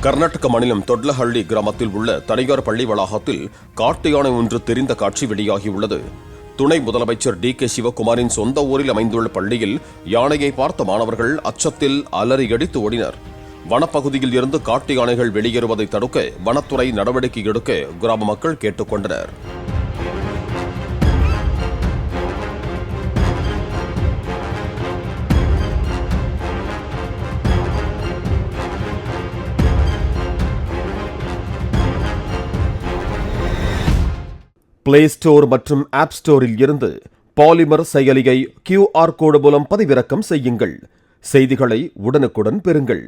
கர்நாடக மாநிலம் தொட்லஹள்ளி கிராமத்தில் உள்ள தனியார் பள்ளி வளாகத்தில் காட்டு யானை ஒன்று தெரிந்த காட்சி வெளியாகியுள்ளது. துணை முதலமைச்சர் டி.கே. சிவகுமாரின் சொந்த ஊரில் அமைந்துள்ள பள்ளியில் யானையை பார்த்த மாணவர்கள் அச்சத்தில் அலறியடித்து ஓடினர். வனப்பகுதியில் இருந்து காட்டு யானைகள் வெளியேறுவதை தடுக்க வனத்துறை நடவடிக்கை எடுக்க கிராம மக்கள் கேட்டுக் கொண்டனர். பிளே ஸ்டோர் மற்றும் ஆப் ஸ்டோரில் இருந்து பாலிமர் செயலியை QR கோடு மூலம் பதிவிறக்கம் செய்யுங்கள். செய்திகளை உடனுக்குடன் பெறுங்கள்.